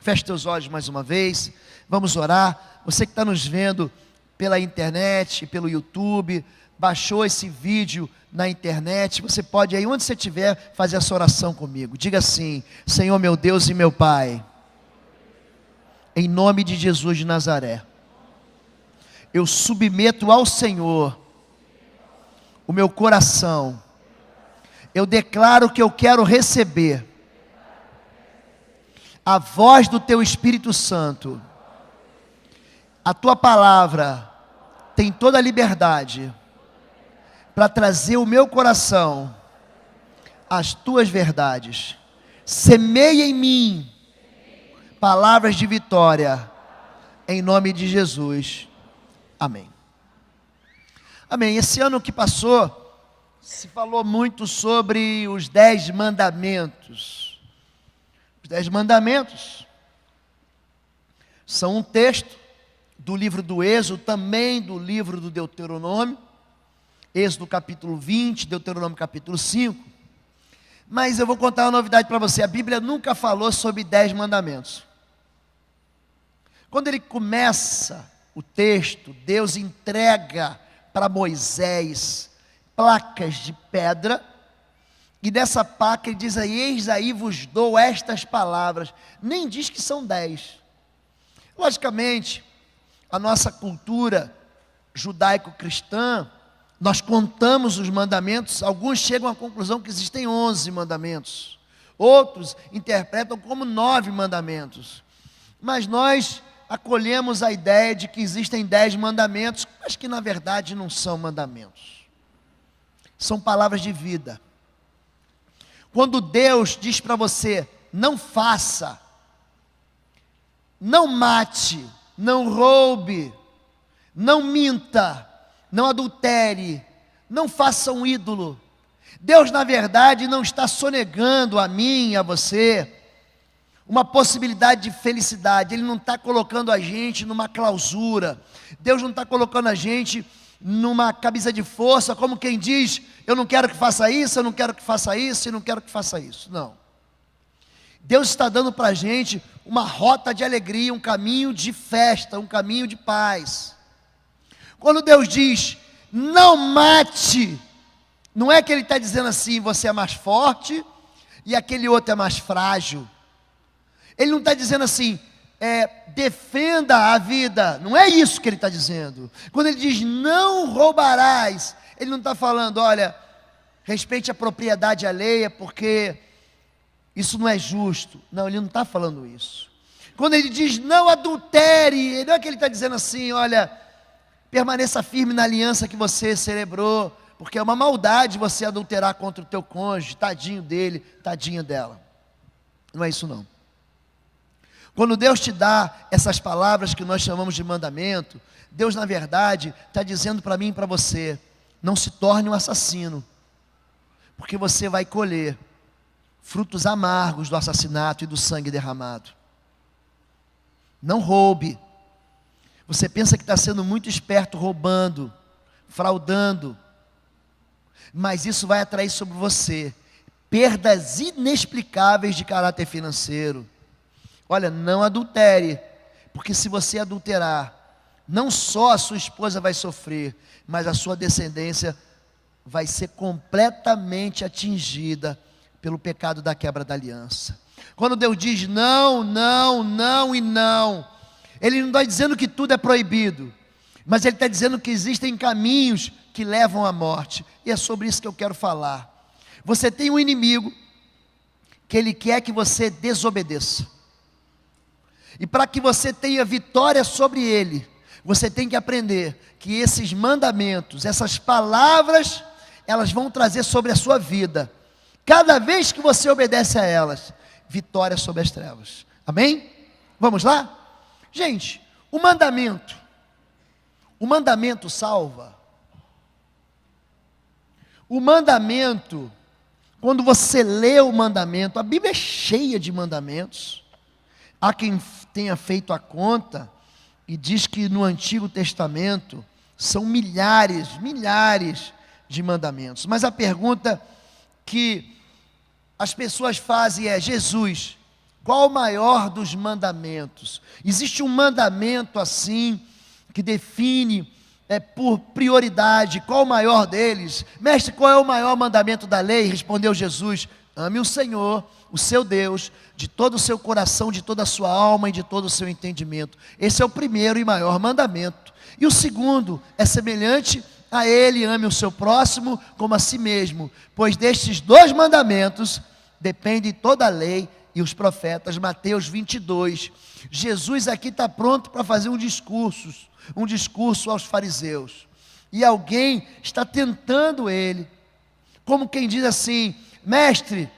Feche teus olhos mais uma vez, vamos orar. Você que está nos vendo pela internet, pelo YouTube, baixou esse vídeo na internet, você pode aí, onde você estiver, fazer essa oração comigo. Diga assim: Senhor meu Deus e meu Pai, em nome de Jesus de Nazaré, eu submeto ao Senhor o meu coração. Eu declaro que eu quero receber a voz do Teu Espírito Santo. A Tua palavra tem toda a liberdade para trazer o meu coração as Tuas verdades. Semeia em mim palavras de vitória, em nome de Jesus. Amém. Amém. Esse ano que passou, se falou muito sobre os 10 mandamentos. Os 10 mandamentos são um texto do livro do Êxodo, também do livro do Deuteronômio. Êxodo capítulo 20, Deuteronômio capítulo 5. Mas eu vou contar uma novidade para você. A Bíblia nunca falou sobre 10 mandamentos. Quando ele começa o texto, Deus entrega para Moisés placas de pedra, e dessa placa ele diz aí: eis aí vos dou estas palavras. Nem diz que são 10. Logicamente, a nossa cultura judaico-cristã, nós contamos os mandamentos, alguns chegam à conclusão que existem 11 mandamentos, outros interpretam como 9 mandamentos, mas nós acolhemos a ideia de que existem 10 mandamentos, mas que na verdade não são mandamentos, são palavras de vida. Quando Deus diz para você: não faça, não mate, não roube, não minta, não adultere, não faça um ídolo, Deus na verdade não está sonegando a mim e a você uma possibilidade de felicidade. Ele não está colocando a gente numa clausura. Deus não está colocando a gente numa camisa de força, como quem diz: eu não quero que faça isso, eu não quero que faça isso, eu não quero que faça isso. Não. Deus está dando para a gente uma rota de alegria, um caminho de festa, um caminho de paz. Quando Deus diz: não mate, não é que Ele está dizendo assim: você é mais forte e aquele outro é mais frágil. Ele não está dizendo assim: defenda a vida. Não é isso que Ele está dizendo. Quando Ele diz: não roubarás, Ele não está falando: olha, respeite a propriedade alheia, porque isso não é justo. Não, Ele não está falando isso. Quando Ele diz: não adultere, não é que Ele está dizendo assim: olha, permaneça firme na aliança que você celebrou, porque é uma maldade você adulterar contra o teu cônjuge, tadinho dele, tadinha dela. Não é isso não. Quando Deus te dá essas palavras que nós chamamos de mandamento, Deus na verdade está dizendo para mim e para você: não se torne um assassino, porque você vai colher frutos amargos do assassinato e do sangue derramado. Não roube. Você pensa que está sendo muito esperto roubando, fraudando, mas isso vai atrair sobre você perdas inexplicáveis de caráter financeiro. Olha, não adultere, porque se você adulterar, não só a sua esposa vai sofrer, mas a sua descendência vai ser completamente atingida pelo pecado da quebra da aliança. Quando Deus diz não, não, não e não, Ele não está dizendo que tudo é proibido, mas Ele está dizendo que existem caminhos que levam à morte, e é sobre isso que eu quero falar. Você tem um inimigo que ele quer que você desobedeça, e para que você tenha vitória sobre ele, você tem que aprender que esses mandamentos, essas palavras, elas vão trazer sobre a sua vida, cada vez que você obedece a elas, vitória sobre as trevas. Amém? Vamos lá? Gente, o mandamento salva. O mandamento, quando você lê o mandamento, a Bíblia é cheia de mandamentos. Há quem tenha feito a conta e diz que no Antigo Testamento são milhares de mandamentos. Mas a pergunta que as pessoas fazem é: Jesus, Qual o maior dos mandamentos? Existe um mandamento assim, que define por prioridade, qual o maior deles? Mestre, qual é o maior mandamento da lei? Respondeu Jesus: ame o Senhor, o seu Deus, de todo o seu coração, de toda a sua alma e de todo o seu entendimento. Esse é o primeiro e maior mandamento. E o segundo é semelhante a ele: ame o seu próximo como a si mesmo, pois destes dois mandamentos depende toda a lei e os profetas. Mateus 22. Jesus aqui está pronto para fazer um discurso aos fariseus, e alguém está tentando ele, como quem diz assim: mestre,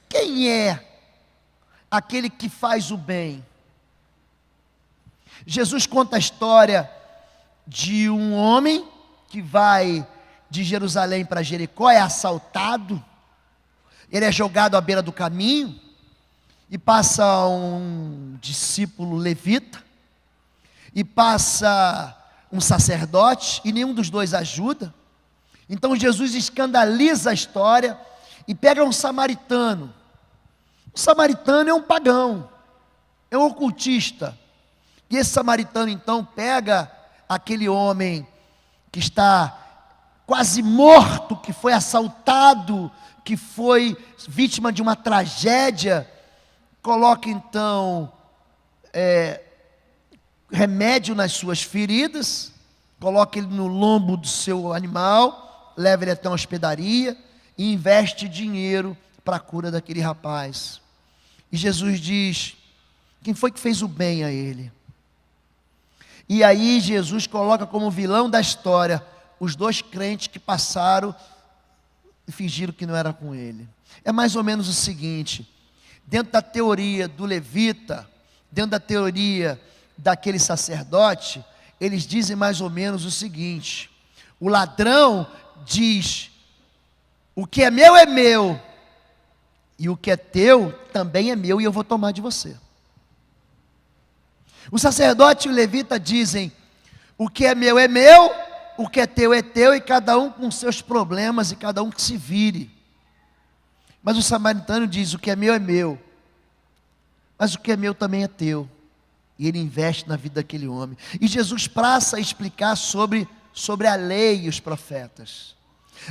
quem é aquele que faz o bem? Jesus conta a história de um homem que vai de Jerusalém para Jericó, é assaltado, ele é jogado à beira do caminho, e passa um discípulo levita, e passa um sacerdote, e nenhum dos dois ajuda. Então Jesus escandaliza a história, e pega um samaritano. O samaritano é um pagão, é um ocultista, e esse samaritano então pega aquele homem que está quase morto, que foi assaltado, que foi vítima de uma tragédia, coloca então remédio nas suas feridas, coloca ele no lombo do seu animal, leva ele até uma hospedaria e investe dinheiro para a cura daquele rapaz. E Jesus diz: quem foi que fez o bem a ele? E aí Jesus coloca como vilão da história os dois crentes que passaram e fingiram que não era com ele. É mais ou menos o seguinte: dentro da teoria do levita, dentro da teoria daquele sacerdote, eles dizem mais ou menos o seguinte: o ladrão diz: o que é meu, e o que é teu também é meu, e eu vou tomar de você. O sacerdote e o levita dizem: o que é meu, o que é teu, e cada um com seus problemas, e cada um que se vire. Mas o samaritano diz: o que é meu, mas o que é meu também é teu. E ele investe na vida daquele homem. E Jesus passa a explicar sobre a lei e os profetas.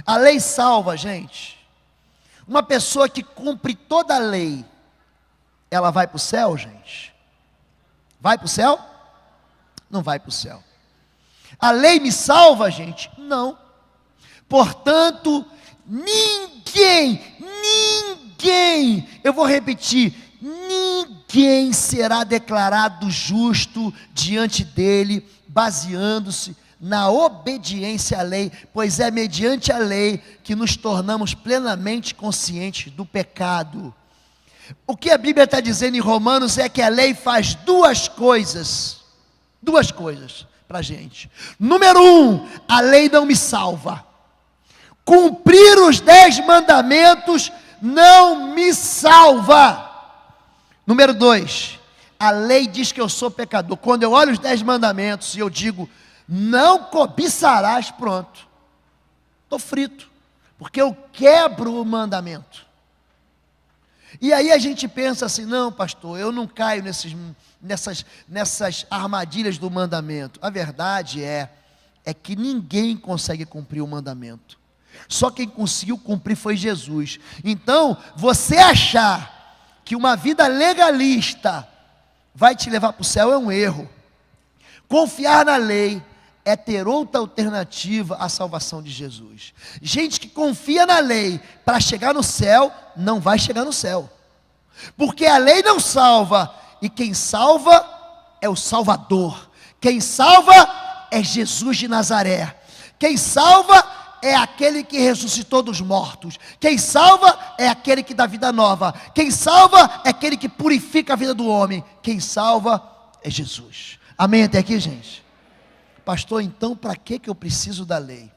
A lei salva, gente. Uma pessoa que cumpre toda a lei, ela vai para o céu, gente? Vai para o céu? Não vai para o céu. A lei me salva, gente? Não. Portanto, ninguém, eu vou repetir, ninguém será declarado justo diante dele, baseando-se na obediência à lei, pois é mediante a lei que nos tornamos plenamente conscientes do pecado. O que a Bíblia está dizendo em Romanos é que a lei faz duas coisas para a gente. Número 1, a lei não me salva. Cumprir os 10 mandamentos não me salva. Número 2, a lei diz que eu sou pecador. Quando eu olho os 10 mandamentos e eu digo: não cobiçarás, pronto, estou frito, porque eu quebro o mandamento. E aí a gente pensa assim: não, pastor, eu não caio nessas armadilhas do mandamento. A verdade é que ninguém consegue cumprir o mandamento. Só quem conseguiu cumprir foi Jesus. Então, você achar que uma vida legalista vai te levar para o céu é um erro. Confiar na lei é ter outra alternativa à salvação de Jesus. Gente que confia na lei para chegar no céu, não vai chegar no céu. Porque a lei não salva, e quem salva é o Salvador. Quem salva é Jesus de Nazaré. Quem salva é aquele que ressuscitou dos mortos. Quem salva é aquele que dá vida nova. Quem salva é aquele que purifica a vida do homem. Quem salva é Jesus. Amém até aqui, gente? Pastor, então para que eu preciso da lei?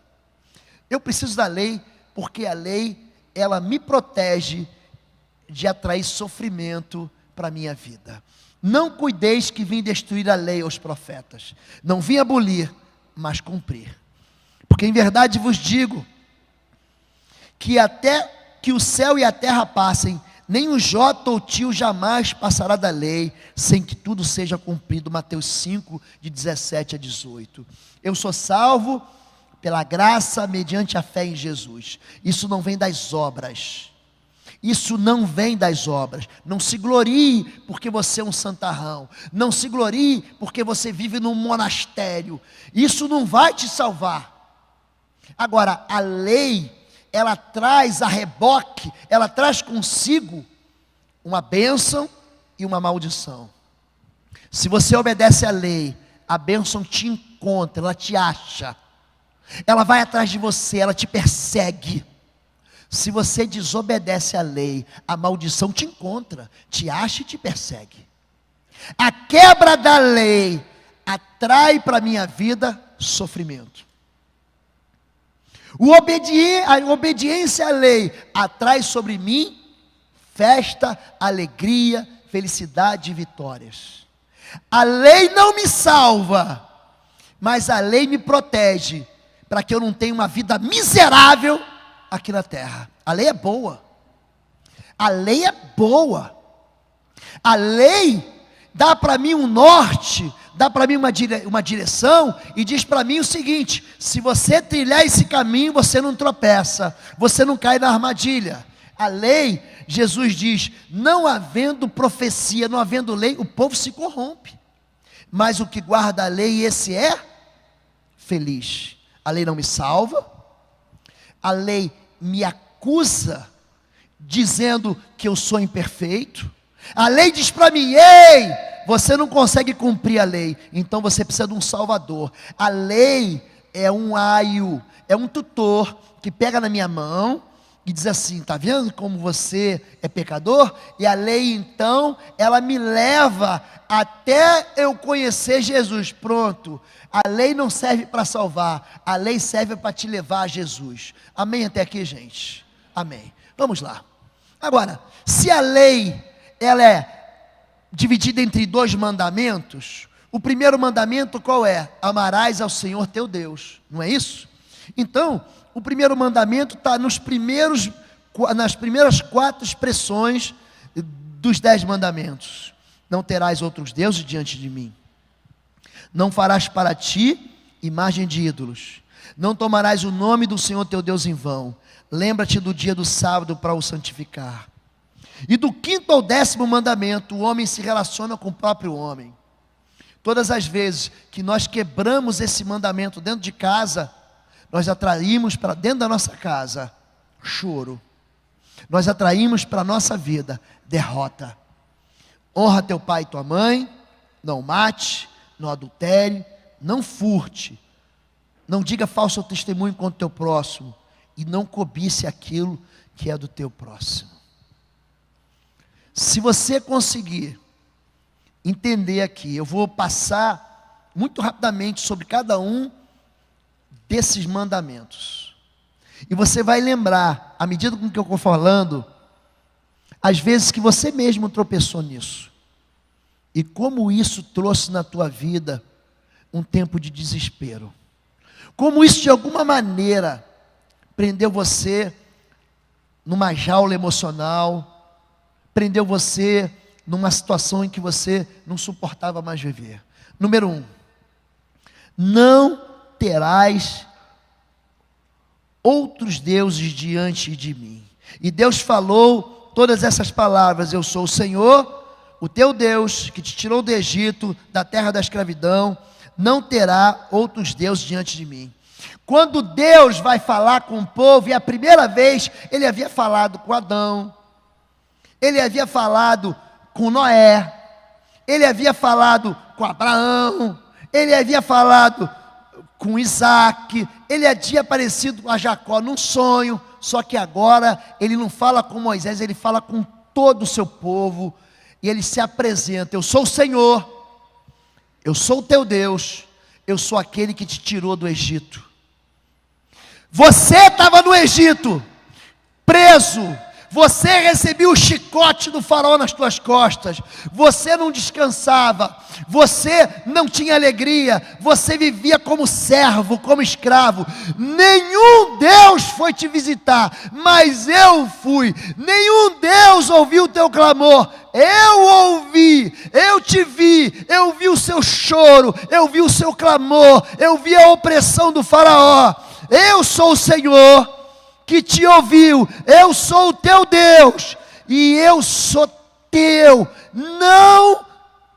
Eu preciso da lei porque a lei, ela me protege de atrair sofrimento para a minha vida. Não cuideis que vim destruir a lei aos profetas. Não vim abolir, mas cumprir. Porque em verdade vos digo, que até que o céu e a terra passem, nem o jota ou tio jamais passará da lei, sem que tudo seja cumprido. Mateus 5, de 17 a 18. Eu sou salvo pela graça, mediante a fé em Jesus. Isso não vem das obras. Isso não vem das obras. Não se glorie porque você é um santarrão. Não se glorie porque você vive num monastério. Isso não vai te salvar. Agora, a lei, ela traz a reboque, ela traz consigo uma bênção e uma maldição. Se você obedece à lei, a bênção te encontra, ela te acha. Ela vai atrás de você, ela te persegue. Se você desobedece à lei, a maldição te encontra, te acha e te persegue. A quebra da lei atrai para a minha vida sofrimento. A obediência à lei atrai sobre mim festa, alegria, felicidade e vitórias. A lei não me salva, mas a lei me protege, para que eu não tenha uma vida miserável aqui na terra. A lei é boa. A lei é boa. A lei dá para mim um norte, dá para mim uma direção, e diz para mim o seguinte: se você trilhar esse caminho, você não tropeça, você não cai na armadilha. A lei, Jesus diz, não havendo profecia, não havendo lei, o povo se corrompe. Mas o que guarda a lei, esse é feliz. A lei não me salva, a lei me acusa, dizendo que eu sou imperfeito. A lei diz para mim: ei, você não consegue cumprir a lei, então você precisa de um salvador. A lei é um aio, é um tutor que pega na minha mão e diz assim: está vendo como você é pecador? E a lei então, ela me leva até eu conhecer Jesus. Pronto, a lei não serve para salvar, a lei serve para te levar a Jesus. Amém até aqui, gente? Amém. Vamos lá. Agora, se a lei, ela é dividida entre 2 mandamentos, o primeiro mandamento qual é? Amarás ao Senhor teu Deus, não é isso? Então, o primeiro mandamento está nas primeiras 4 expressões dos 10 mandamentos. Não terás outros deuses diante de mim. Não farás para ti imagem de ídolos. Não tomarás o nome do Senhor teu Deus em vão. Lembra-te do dia do sábado para o santificar. E do 5º ao 10º mandamento, o homem se relaciona com o próprio homem. Todas as vezes que nós quebramos esse mandamento dentro de casa, nós atraímos para dentro da nossa casa choro. Nós atraímos para a nossa vida derrota. Honra teu pai e tua mãe, não mate, não adultere, não furte, não diga falso testemunho contra o teu próximo, e não cobice aquilo que é do teu próximo. Se você conseguir entender aqui, eu vou passar muito rapidamente sobre cada um desses mandamentos, e você vai lembrar, à medida com que eu vou falando, às vezes que você mesmo tropeçou nisso, e como isso trouxe na tua vida um tempo de desespero, como isso de alguma maneira prendeu você numa jaula emocional, prendeu você numa situação em que você não suportava mais viver. Número 1, não terás outros deuses diante de mim. E Deus falou todas essas palavras: eu sou o Senhor, o teu Deus, que te tirou do Egito, da terra da escravidão. Não terá outros deuses diante de mim. Quando Deus vai falar com o povo, e a primeira vez Ele havia falado com Adão, Ele havia falado com Noé, Ele havia falado com Abraão, Ele havia falado com Isaac, Ele havia aparecido a Jacó num sonho. Só que agora Ele não fala com Moisés, Ele fala com todo o seu povo, e Ele se apresenta: eu sou o Senhor, eu sou o teu Deus, eu sou aquele que te tirou do Egito. Você estava no Egito, preso, Você recebia o chicote do faraó nas tuas costas, você não descansava, você não tinha alegria, você vivia como servo, como escravo. Nenhum Deus foi te visitar, mas eu fui. Nenhum Deus ouviu o teu clamor, eu ouvi, eu te vi, eu vi o seu choro, eu vi o seu clamor, eu vi a opressão do faraó. Eu sou o Senhor que te ouviu, eu sou o teu Deus, e eu sou teu. Não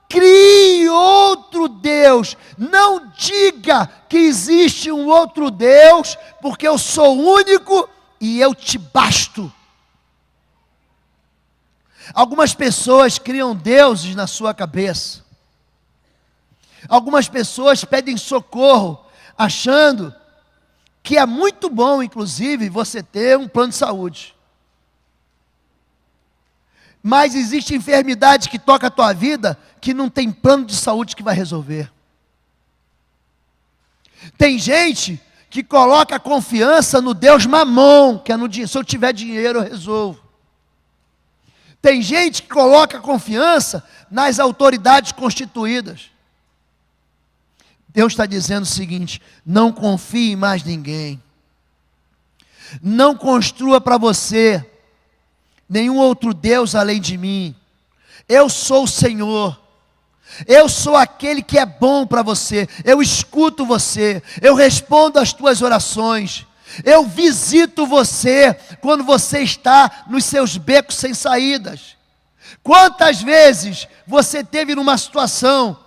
crie outro Deus, não diga que existe um outro Deus, porque eu sou único e eu te basto. Algumas pessoas criam deuses na sua cabeça, algumas pessoas pedem socorro, achando que é muito bom, inclusive, você ter um plano de saúde. Mas existe enfermidade que toca a tua vida, que não tem plano de saúde que vai resolver. Tem gente que coloca a confiança no Deus Mamon, que é no dinheiro. Se eu tiver dinheiro, eu resolvo. Tem gente que coloca a confiança nas autoridades constituídas. Deus está dizendo o seguinte: não confie em mais ninguém. Não construa para você nenhum outro Deus além de mim. Eu sou o Senhor. Eu sou aquele que é bom para você. Eu escuto você. Eu respondo às tuas orações. Eu visito você quando você está nos seus becos sem saídas. Quantas vezes você teve numa situação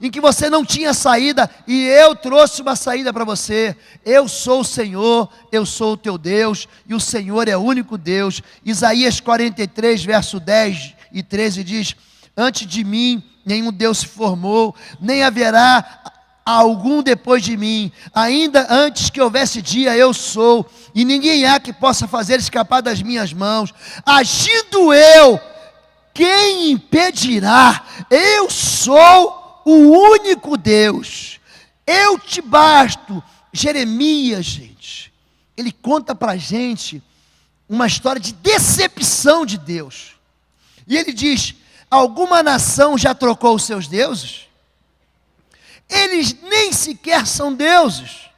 em que você não tinha saída, e eu trouxe uma saída para você? Eu sou o Senhor, eu sou o teu Deus, e o Senhor é o único Deus. Isaías 43, verso 10 e 13 diz: antes de mim nenhum Deus se formou, nem haverá algum depois de mim. Ainda antes que houvesse dia, eu sou, e ninguém há que possa fazer escapar das minhas mãos. Agindo eu, quem impedirá? Eu sou o único Deus, eu te basto. Jeremias, gente, ele conta para a gente uma história de decepção de Deus, e ele diz: alguma nação já trocou os seus deuses? Eles nem sequer são deuses,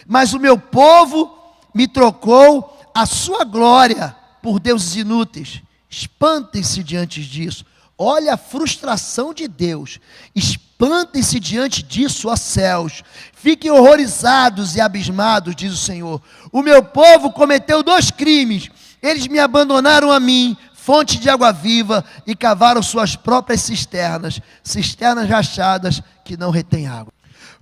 mas o meu povo me trocou a sua glória por deuses inúteis. Espantem-se diante disso. Olha a frustração de Deus. Espantem-se diante disso, ó céus. Fiquem horrorizados e abismados, diz o Senhor. O meu povo cometeu 2 crimes. Eles me abandonaram a mim, fonte de água viva, e cavaram suas próprias cisternas, cisternas rachadas que não retêm água.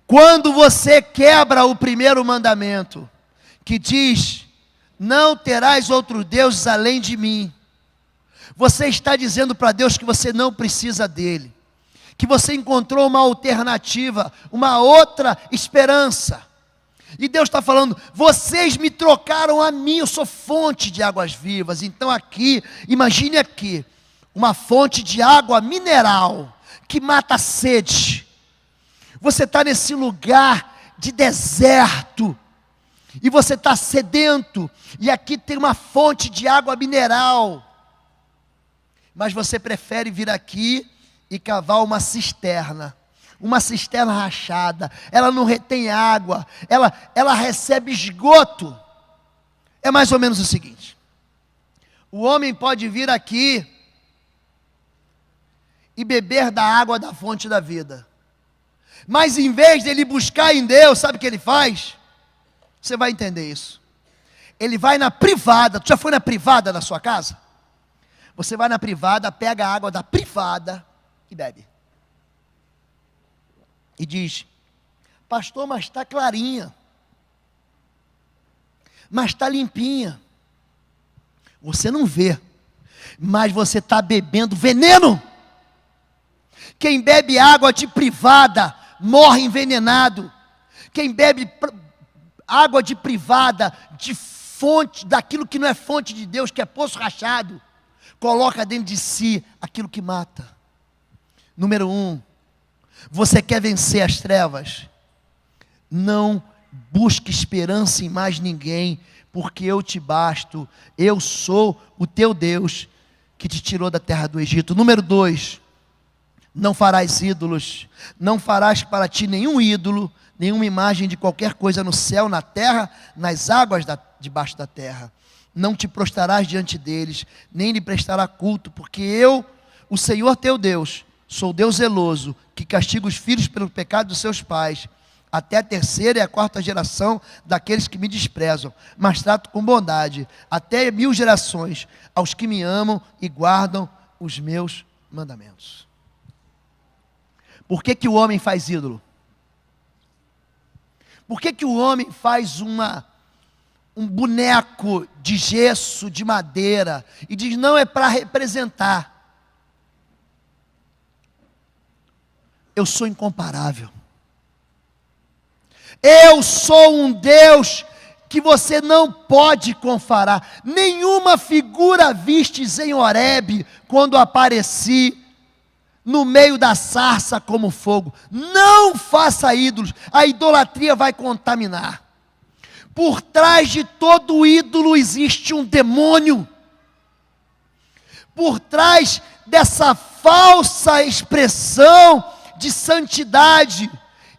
Quando você quebra o primeiro mandamento, que diz: não terás outros deuses além de mim, você está dizendo para Deus que você não precisa dele, que você encontrou uma alternativa, uma outra esperança. E Deus está falando: vocês me trocaram a mim, eu sou fonte de águas vivas. Então aqui, imagine aqui, uma fonte de água mineral, que mata a sede. Você está nesse lugar de deserto, e você está sedento, e aqui tem uma fonte de água mineral, mas você prefere vir aqui e cavar uma cisterna rachada. Ela não retém água, ela recebe esgoto. É mais ou menos o seguinte: o homem pode vir aqui e beber da água da fonte da vida, mas em vez de ele buscar em Deus, sabe o que ele faz? Você vai entender isso. Ele vai na privada. Tu já foi na privada da sua casa? Você vai na privada, pega a água da privada e bebe. E diz: pastor, mas está clarinha, mas está limpinha. Você não vê, mas você está bebendo veneno. Quem bebe água de privada morre envenenado. Quem bebe água de privada, de fonte, daquilo que não é fonte de Deus, que é poço rachado, coloca dentro de si aquilo que mata. Número 1, você quer vencer as trevas? Não busque esperança em mais ninguém, porque eu te basto, eu sou o teu Deus, que te tirou da terra do Egito. Número 2, não farás ídolos, não farás para ti nenhum ídolo, nenhuma imagem de qualquer coisa no céu, na terra, nas águas debaixo da terra. Não te prostrarás diante deles, nem lhe prestará culto, porque eu, o Senhor teu Deus, sou Deus zeloso, que castiga os filhos pelo pecado dos seus pais, até a terceira e a quarta geração daqueles que me desprezam, mas trato com bondade, até 1000 gerações, aos que me amam e guardam os meus mandamentos. Por que o homem faz ídolo? Por que o homem faz um boneco de gesso, de madeira, e diz, não, é para representar? Eu sou incomparável. Eu sou um Deus que você não pode comparar. Nenhuma figura vistes em Horebe, quando apareci no meio da sarça como fogo. Não faça ídolos, a idolatria vai contaminar. Por trás de todo ídolo existe um demônio. Por trás dessa falsa expressão de santidade,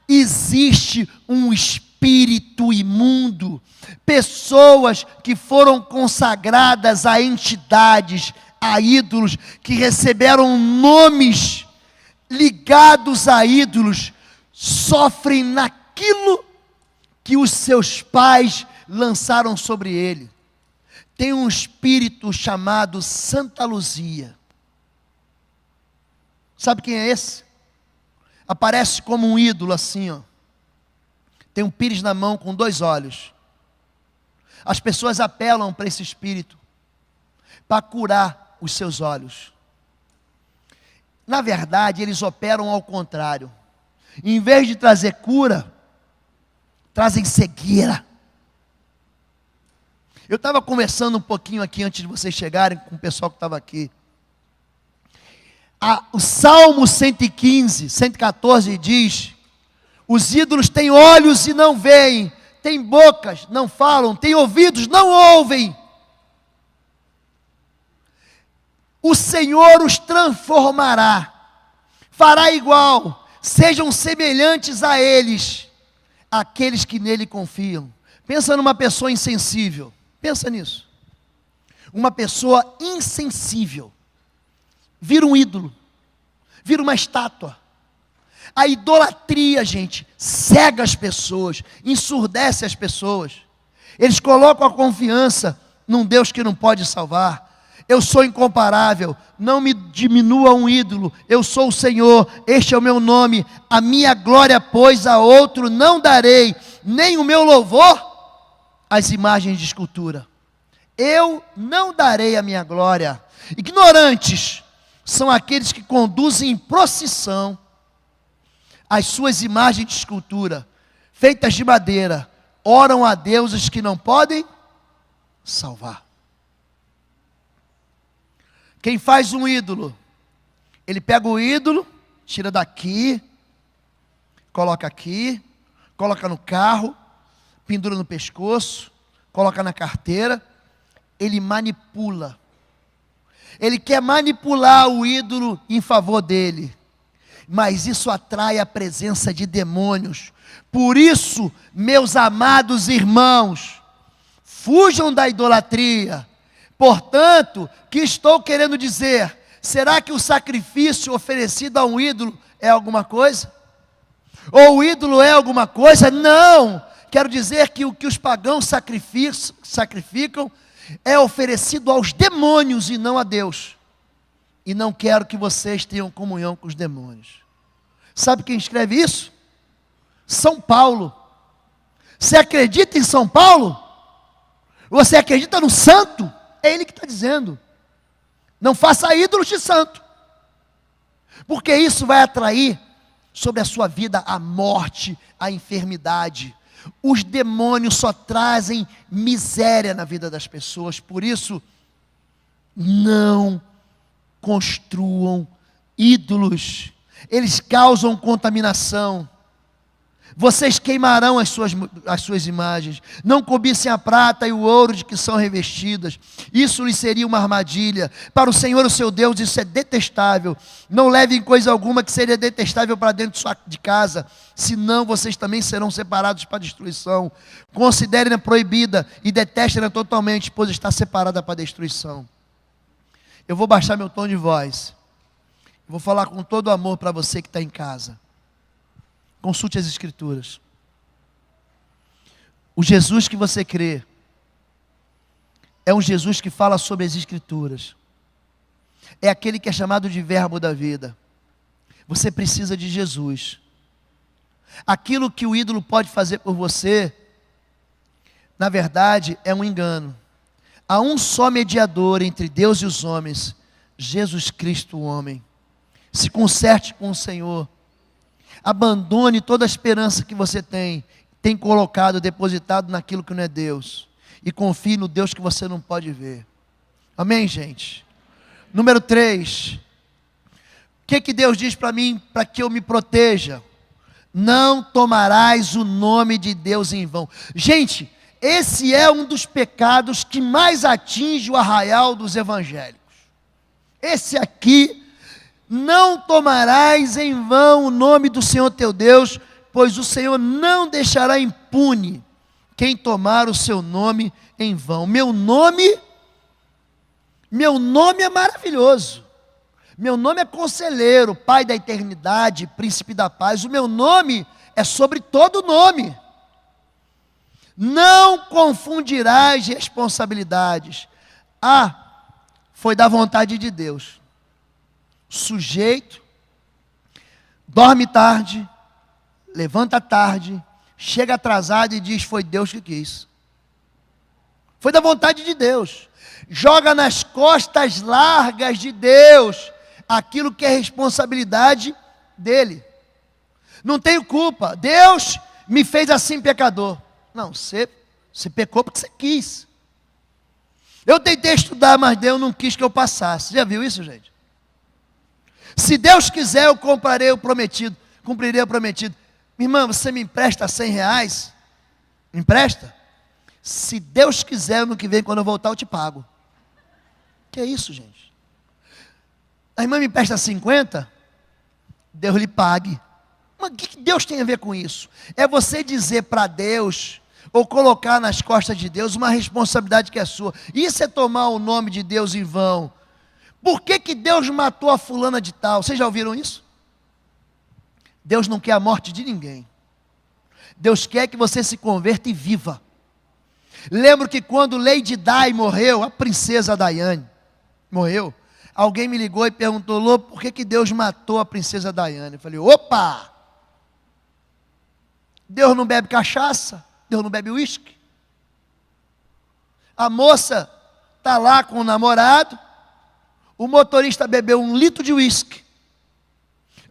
existe um espírito imundo, pessoas que foram consagradas a entidades, a ídolos, que receberam nomes ligados a ídolos, sofrem naquilo que os seus pais lançaram sobre ele. Tem um espírito chamado Santa Luzia. Sabe quem é esse? Aparece como um ídolo assim, ó. Tem um pires na mão com 2 olhos. As pessoas apelam para esse espírito para curar os seus olhos. Na verdade, eles operam ao contrário. Em vez de trazer cura, trazem cegueira. Eu estava conversando um pouquinho aqui antes de vocês chegarem com o pessoal que estava aqui. O Salmo 115, 114 diz: os ídolos têm olhos e não veem, têm bocas, não falam, têm ouvidos, não ouvem. O Senhor os transformará, fará igual, sejam semelhantes a eles, aqueles que nele confiam. Pensa numa pessoa insensível, pensa nisso. Uma pessoa insensível vira um ídolo, vira uma estátua. A idolatria, gente, cega as pessoas, ensurdece as pessoas. Eles colocam a confiança num Deus que não pode salvar. Eu sou incomparável, não me diminua um ídolo, eu sou o Senhor, este é o meu nome, a minha glória, pois, a outro não darei, nem o meu louvor às imagens de escultura. Eu não darei a minha glória. Ignorantes são aqueles que conduzem em procissão as suas imagens de escultura, feitas de madeira, oram a deuses que não podem salvar. Quem faz um ídolo, ele pega o ídolo, tira daqui, coloca aqui, coloca no carro, pendura no pescoço, coloca na carteira, ele manipula. Ele quer manipular o ídolo em favor dele, mas isso atrai a presença de demônios. Por isso, meus amados irmãos, fujam da idolatria. Portanto, o que estou querendo dizer? Será que o sacrifício oferecido a um ídolo é alguma coisa? Ou o ídolo é alguma coisa? Não! Quero dizer que o que os pagãos sacrificam é oferecido aos demônios e não a Deus. E não quero que vocês tenham comunhão com os demônios. Sabe quem escreve isso? São Paulo. Você acredita em São Paulo? Você acredita no santo? É ele que está dizendo. Não faça ídolos de santo, porque isso vai atrair sobre a sua vida a morte, a enfermidade. Os demônios só trazem miséria na vida das pessoas. Por isso, não construam ídolos. Eles causam contaminação. Vocês queimarão as suas imagens. Não cobissem a prata e o ouro de que são revestidas. Isso lhes seria uma armadilha. Para o Senhor, o seu Deus, isso é detestável. Não levem coisa alguma que seria detestável para dentro de casa, senão vocês também serão separados para destruição. Considerem-na proibida e detestem-na totalmente, pois está separada para destruição. Eu vou baixar meu tom de voz. Vou falar com todo amor para você que está em casa. Consulte as Escrituras. O Jesus que você crê é um Jesus que fala sobre as Escrituras. É aquele que é chamado de verbo da vida. Você precisa de Jesus. Aquilo que o ídolo pode fazer por você, na verdade, é um engano. Há um só mediador entre Deus e os homens, Jesus Cristo, o homem. Se conserte com o Senhor. Abandone toda a esperança que você tem colocado, depositado naquilo que não é Deus. E confie no Deus que você não pode ver. Amém, gente? Número 3. O que Deus diz para mim, para que eu me proteja? Não tomarás o nome de Deus em vão. Gente, esse é um dos pecados que mais atinge o arraial dos evangélicos. Esse aqui: não tomarás em vão o nome do Senhor teu Deus, pois o Senhor não deixará impune quem tomar o seu nome em vão. Meu nome é maravilhoso. Meu nome é Conselheiro, Pai da Eternidade, Príncipe da Paz. O meu nome é sobre todo nome. Não confundirás responsabilidades. Foi da vontade de Deus. Sujeito, dorme tarde, levanta tarde, chega atrasado e diz: foi Deus que quis. Foi da vontade de Deus. Joga nas costas largas de Deus aquilo que é responsabilidade dele. Não tenho culpa. Deus me fez assim pecador. Não, você pecou porque você quis. Eu tentei estudar, mas Deus não quis que eu passasse. Já viu isso, gente? Se Deus quiser, eu cumprirei o prometido. Minha irmã, você me empresta R$100? Me empresta? Se Deus quiser, ano que vem, quando eu voltar, eu te pago. Que é isso, gente? A irmã me empresta 50? Deus lhe pague. Mas o que Deus tem a ver com isso? É você dizer para Deus, ou colocar nas costas de Deus, uma responsabilidade que é sua. Isso é tomar o nome de Deus em vão. Por que Deus matou a fulana de tal? Vocês já ouviram isso? Deus não quer a morte de ninguém. Deus quer que você se converta e viva. Lembro que quando Lady Di morreu, a princesa Diane morreu, alguém me ligou e perguntou: Lô, por que Deus matou a princesa Diane? Eu falei: opa! Deus não bebe cachaça, Deus não bebe uísque. A moça está lá com o namorado, o motorista bebeu 1 litro de uísque,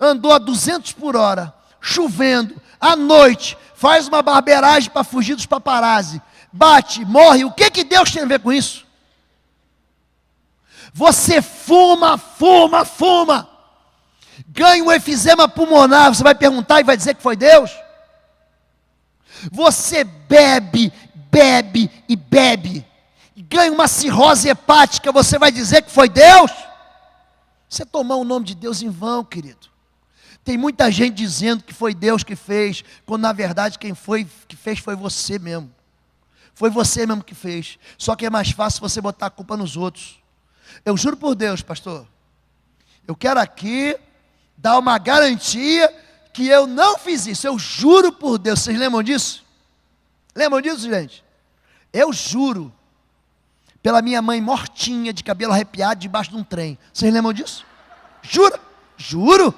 andou a 200 por hora, chovendo, à noite, faz uma barbeiragem para fugir dos paparazzi, bate, morre. O que Deus tem a ver com isso? Você fuma, ganha um efizema pulmonar, você vai perguntar e vai dizer que foi Deus? Você bebe, e ganha uma cirrose hepática, você vai dizer que foi Deus? Você tomar o nome de Deus em vão, querido. Tem muita gente dizendo que foi Deus que fez, quando na verdade quem fez foi você mesmo. Foi você mesmo que fez. Só que é mais fácil você botar a culpa nos outros. Eu juro por Deus, pastor, eu quero aqui dar uma garantia que eu não fiz isso. Eu juro por Deus. Vocês lembram disso? Lembram disso, gente? Eu juro pela minha mãe mortinha, de cabelo arrepiado, debaixo de um trem. Vocês lembram disso? Juro.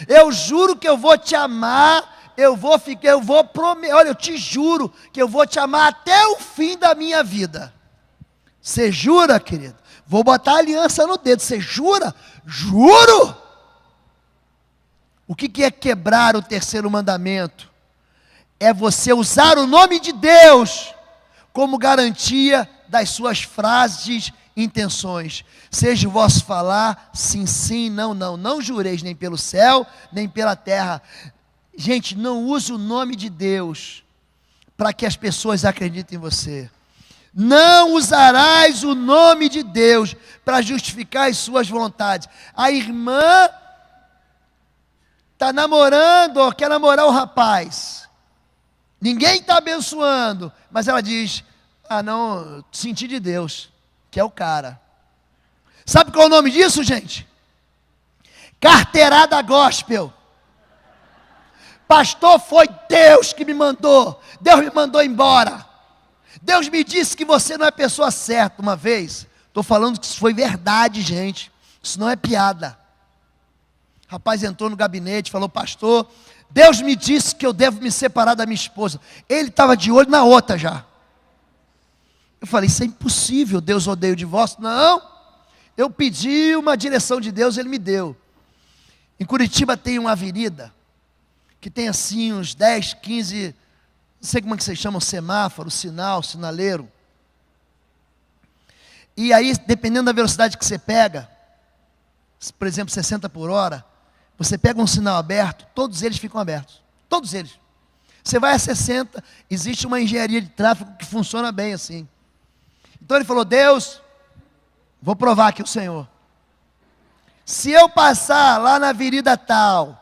Eu juro que eu vou te amar, olha, eu te juro que eu vou te amar até o fim da minha vida. Você jura, querido? Vou botar a aliança no dedo. Você jura? Juro! O que é quebrar o 3º mandamento? É você usar o nome de Deus como garantia das suas frases e intenções. Seja o vosso falar sim, sim, não, não. Não jureis nem pelo céu, nem pela terra, Gente, não use o nome de Deus para que as pessoas acreditem em você. Não usarás o nome de Deus para justificar as suas vontades. A irmã está namorando, ou quer namorar o rapaz. Ninguém está abençoando, mas ela diz: ah não, senti de Deus, que é o cara. Sabe qual é o nome disso, gente? Carteirada gospel. Pastor, foi Deus que me mandou. Deus me mandou embora. Deus me disse que você não é a pessoa certa. Uma vez, estou falando que isso foi verdade, gente. Isso não é piada. O rapaz entrou no gabinete e falou: pastor, Deus me disse que eu devo me separar da minha esposa. Ele estava de olho na outra já. Eu falei: isso é impossível, Deus odeia o divórcio. Não, eu pedi uma direção de Deus, Ele me deu. Em Curitiba tem uma avenida que tem assim uns 10, 15, não sei como é que vocês chamam, semáforo, sinal, sinaleiro. E aí, dependendo da velocidade que você pega, por exemplo, 60 por hora, você pega um sinal aberto, todos eles ficam abertos. Todos eles. Você vai a 60, existe uma engenharia de tráfego que funciona bem assim. Então ele falou: Deus, vou provar aqui o Senhor. Se eu passar lá na avenida tal,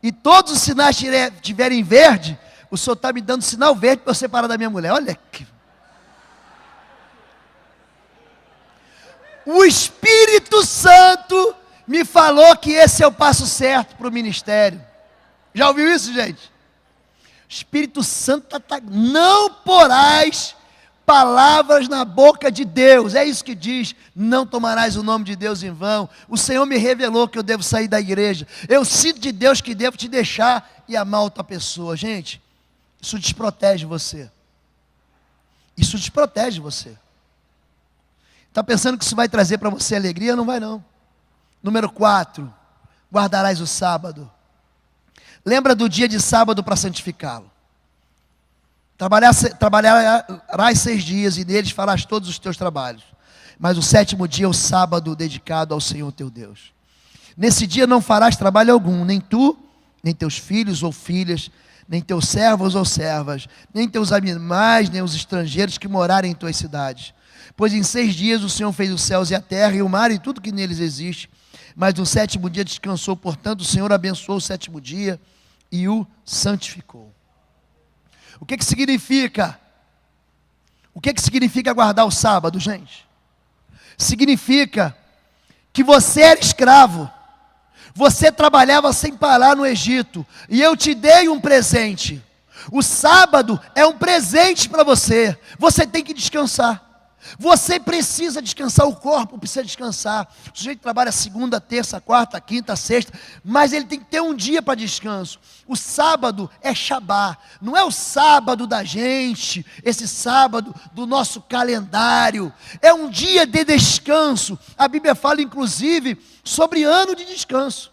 e todos os sinais estiverem verde, o Senhor está me dando sinal verde para eu separar da minha mulher. Olha que... O Espírito Santo me falou que esse é o passo certo para o ministério. Já ouviu isso, gente? O Espírito Santo está... Não porás palavras na boca de Deus. É isso que diz: não tomarás o nome de Deus em vão. O Senhor me revelou que eu devo sair da igreja. Eu sinto de Deus que devo te deixar e amar outra pessoa. Gente, isso desprotege você. Isso desprotege você. Está pensando que isso vai trazer para você alegria? Não vai não. Número 4, guardarás o sábado. Lembra do dia de sábado para santificá-lo. Trabalharás 6 dias, e neles farás todos os teus trabalhos. Mas o 7º dia é o sábado dedicado ao Senhor teu Deus. Nesse dia não farás trabalho algum, nem tu, nem teus filhos ou filhas, nem teus servos ou servas, nem teus animais, nem os estrangeiros que morarem em tuas cidades. Pois em 6 dias o Senhor fez os céus e a terra e o mar e tudo que neles existe. Mas no 7º dia descansou. Portanto, o Senhor abençoou o 7º dia e o santificou. O que significa? O que significa guardar o sábado, gente? Significa que você era escravo, você trabalhava sem parar no Egito, e eu te dei um presente. O sábado é um presente para você. Você tem que descansar. Você precisa descansar, o corpo precisa descansar. O sujeito trabalha segunda, terça, quarta, quinta, sexta, mas ele tem que ter um dia para descanso. O sábado é Shabá, não é o sábado da gente, esse sábado do nosso calendário. É um dia de descanso. A Bíblia fala inclusive sobre ano de descanso,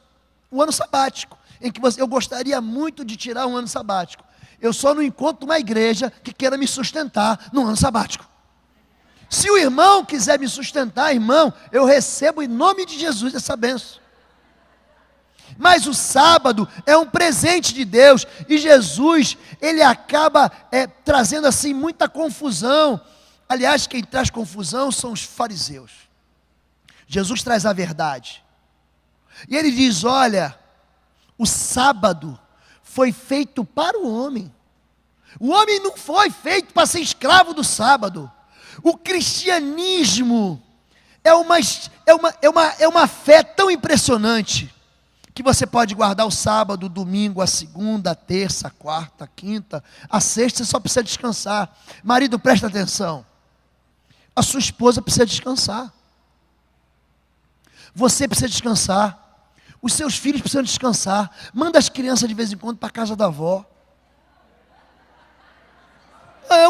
um ano sabático, em que eu gostaria muito de tirar um ano sabático. Eu só não encontro uma igreja que queira me sustentar no ano sabático. Se o irmão quiser me sustentar, irmão, eu recebo em nome de Jesus essa bênção. Mas o sábado é um presente de Deus, e Jesus, ele acaba trazendo assim muita confusão. Aliás, quem traz confusão são os fariseus. Jesus traz a verdade. E ele diz: olha, o sábado foi feito para o homem. O homem não foi feito para ser escravo do sábado. O cristianismo é uma fé tão impressionante, que você pode guardar o sábado, o domingo, a segunda, a terça, a quarta, a quinta, a sexta, você só precisa descansar. Marido, presta atenção, a sua esposa precisa descansar, você precisa descansar, os seus filhos precisam descansar. Manda as crianças de vez em quando para a casa da avó.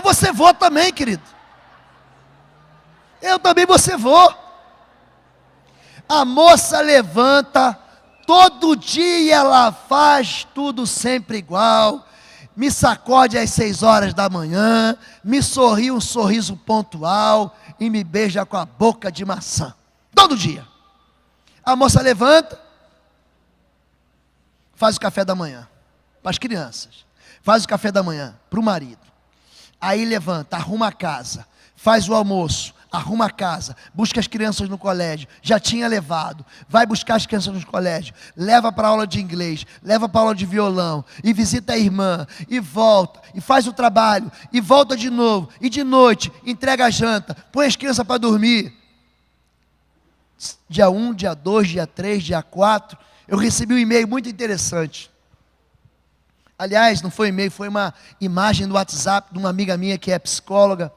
Você vou também, querido. Eu também vou. A moça levanta, todo dia ela faz tudo sempre igual, me sacode às 6 horas da manhã, me sorri um sorriso pontual e me beija com a boca de maçã, todo dia. A moça levanta, faz o café da manhã, para as crianças. Faz o café da manhã para o marido. Aí levanta, arruma a casa, faz o almoço, arruma a casa, busca as crianças no colégio, já tinha levado, vai buscar as crianças no colégio, leva para aula de inglês, leva para aula de violão, e visita a irmã, e volta, e faz o trabalho, e volta de novo, e de noite, entrega a janta, põe as crianças para dormir. Dia 1, dia 2, dia 3, dia 4, eu recebi um e-mail muito interessante. Aliás, não foi e-mail, foi uma imagem do WhatsApp de uma amiga minha que é psicóloga.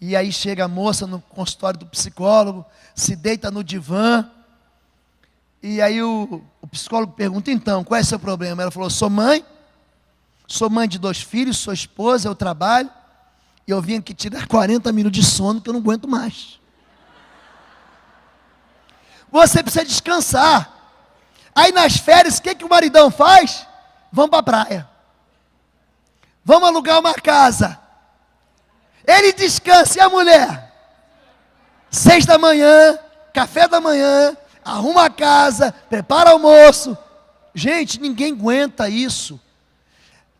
E aí chega a moça no consultório do psicólogo, se deita no divã. E aí o psicólogo pergunta, então, qual é o seu problema? Ela falou, sou mãe de 2 filhos, sou esposa, eu trabalho. E eu vim aqui tirar 40 minutos de sono que eu não aguento mais. Você precisa descansar. Aí nas férias, o que o maridão faz? Vamos para a praia. Vamos alugar uma casa. Ele descansa, e a mulher? 6 da manhã, café da manhã, arruma a casa, prepara almoço. Gente, ninguém aguenta isso.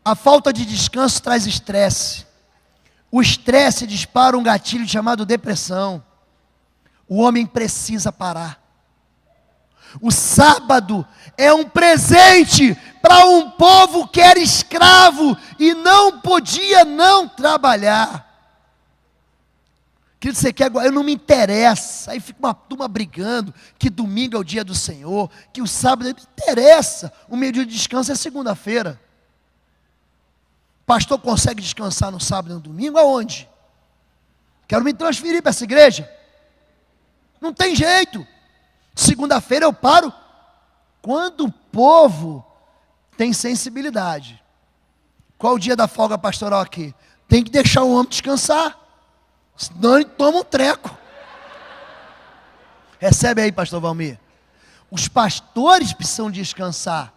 A falta de descanso traz estresse. O estresse dispara um gatilho chamado depressão. O homem precisa parar. O sábado é um presente para um povo que era escravo e não podia não trabalhar. Querido, você quer, eu não me interessa. Aí fica uma turma brigando que domingo é o dia do Senhor, que o sábado não interessa. O meio dia de descanso é segunda-feira. Pastor consegue descansar no sábado e no domingo? Aonde? Quero me transferir para essa igreja. Não tem jeito. Segunda-feira eu paro. Quando o povo tem sensibilidade. Qual o dia da folga pastoral aqui? Tem que deixar o homem descansar. Senão ele toma um treco. Recebe aí, pastor Valmir. Os pastores precisam descansar.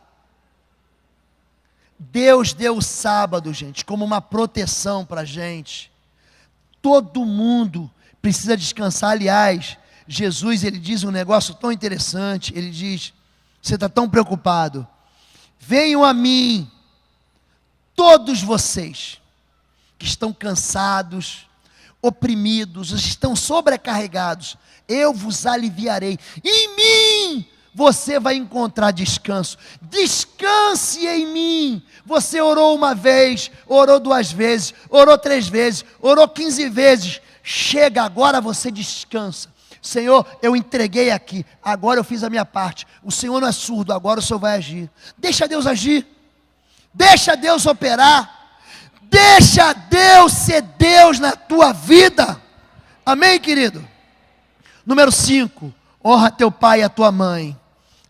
Deus deu o sábado, gente, como uma proteção para a gente. Todo mundo precisa descansar. Aliás, Jesus, ele diz um negócio tão interessante. Ele diz, você está tão preocupado. Venham a mim, todos vocês, que estão cansados, oprimidos, estão sobrecarregados. Eu vos aliviarei. Em mim você vai encontrar descanso. Descanse em mim. Você orou uma vez, orou 2 vezes, orou 3 vezes, orou 15 vezes. Chega agora, você descansa. Senhor, eu entreguei aqui, agora eu fiz a minha parte. O Senhor não é surdo, agora o Senhor vai agir. Deixa Deus agir. Deixa Deus operar. Deixa Deus ser Deus na tua vida. Amém, querido? Número 5, honra teu pai e a tua mãe,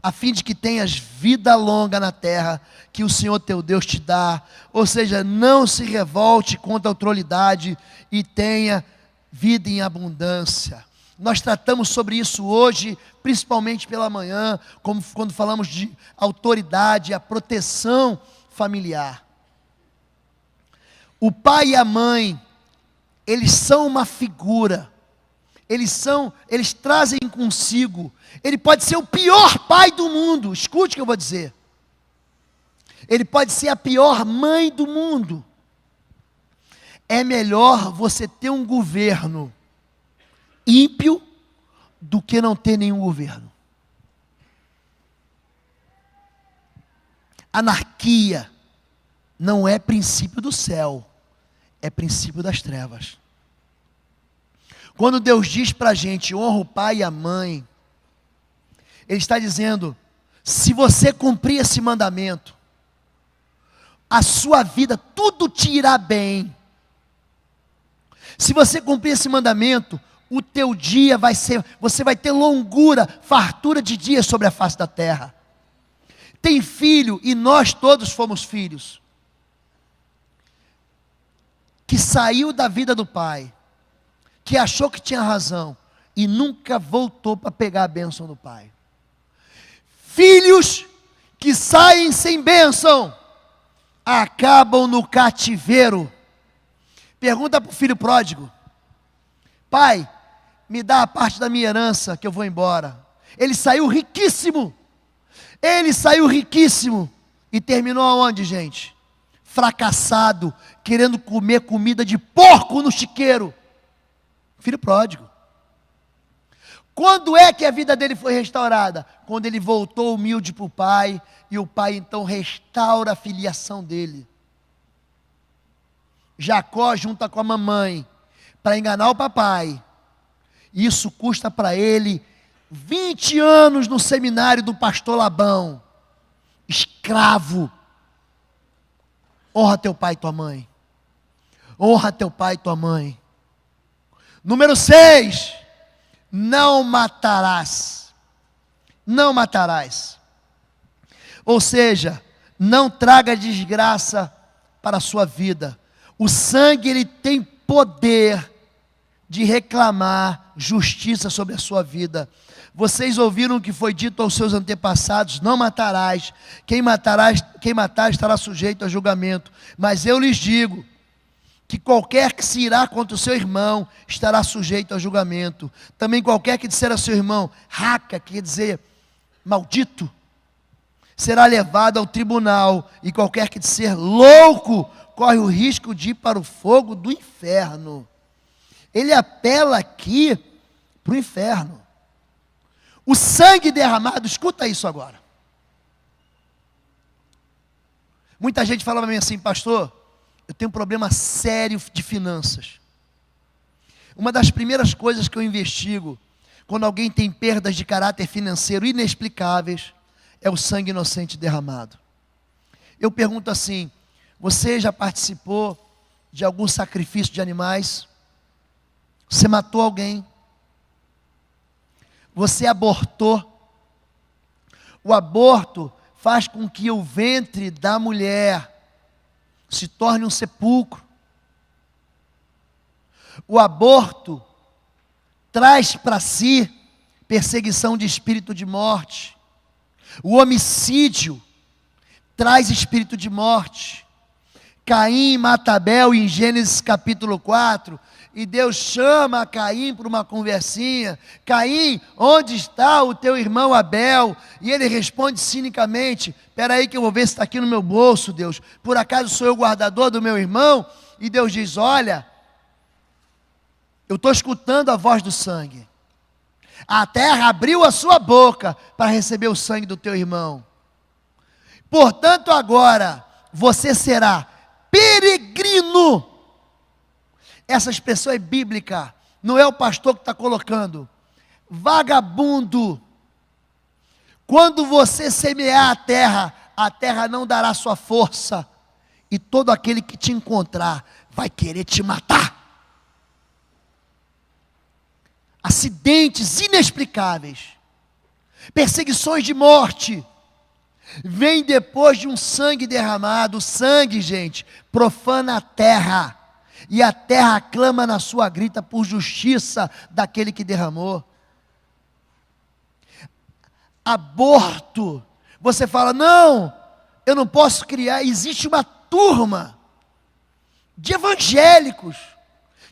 a fim de que tenhas vida longa na terra, que o Senhor teu Deus te dá. Ou seja, não se revolte contra a autoridade e tenha vida em abundância. Nós tratamos sobre isso hoje, principalmente pela manhã, como quando falamos de autoridade, a proteção familiar. O pai e a mãe, eles são uma figura, eles trazem consigo, ele pode ser o pior pai do mundo, escute o que eu vou dizer, ele pode ser a pior mãe do mundo. É melhor você ter um governo ímpio do que não ter nenhum governo. Anarquia não é princípio do céu, é princípio das trevas. Quando Deus diz para a gente, honra o pai e a mãe, Ele está dizendo, se você cumprir esse mandamento, a sua vida, tudo te irá bem. Se você cumprir esse mandamento, o teu dia vai ser, você vai ter longura, fartura de dias sobre a face da terra. Tem filho, e nós todos fomos filhos, que saiu da vida do pai, que achou que tinha razão, e nunca voltou para pegar a bênção do pai. Filhos que saem sem bênção, acabam no cativeiro. Pergunta para o filho pródigo, pai, me dá a parte da minha herança que eu vou embora. Ele saiu riquíssimo, E terminou aonde, gente? Fracassado, querendo comer comida de porco no chiqueiro. Filho pródigo. Quando é que a vida dele foi restaurada? Quando ele voltou humilde para o pai, e o pai então restaura a filiação dele. Jacó junta com a mamãe para enganar o papai. Isso custa para ele 20 anos no seminário do pastor Labão. Escravo. Honra teu pai e tua mãe. Honra teu pai e tua mãe. Número 6. Não matarás. Não matarás. Ou seja, não traga desgraça para a sua vida. O sangue, ele tem poder de reclamar justiça sobre a sua vida. Vocês ouviram o que foi dito aos seus antepassados: não matarás. Quem matar estará sujeito a julgamento. Mas eu lhes digo que qualquer que se irá contra o seu irmão estará sujeito a julgamento. Também qualquer que disser ao seu irmão raca, que quer dizer maldito, será levado ao tribunal. E qualquer que disser louco corre o risco de ir para o fogo do inferno. Ele apela aqui para o inferno. O sangue derramado, escuta isso agora. Muita gente fala para mim assim: pastor, eu tenho um problema sério de finanças. Uma das primeiras coisas que eu investigo quando alguém tem perdas de caráter financeiro inexplicáveis é o sangue inocente derramado. Eu pergunto assim: você já participou de algum sacrifício de animais? Você matou alguém? Você abortou? O aborto faz com que o ventre da mulher se torne um sepulcro. O aborto traz para si perseguição de espírito de morte. O homicídio traz espírito de morte. Caim mata Abel em Gênesis capítulo 4, e Deus chama Caim para uma conversinha: Caim, onde está o teu irmão Abel? E ele responde cinicamente: espera aí que eu vou ver se está aqui no meu bolso, Deus. Por acaso sou eu o guardador do meu irmão? E Deus diz: olha, eu estou escutando a voz do sangue. A terra abriu a sua boca para receber o sangue do teu irmão. Portanto, agora você será peregrino. Essa expressão é bíblica, não é o pastor que está colocando. Vagabundo. Quando você semear a terra não dará sua força, e todo aquele que te encontrar vai querer te matar. Acidentes inexplicáveis, perseguições de morte, vem depois de um sangue derramado. O sangue, gente, profana a terra, e a terra clama na sua grita por justiça daquele que derramou. Aborto, você fala: não, eu não posso criar. Existe uma turma de evangélicos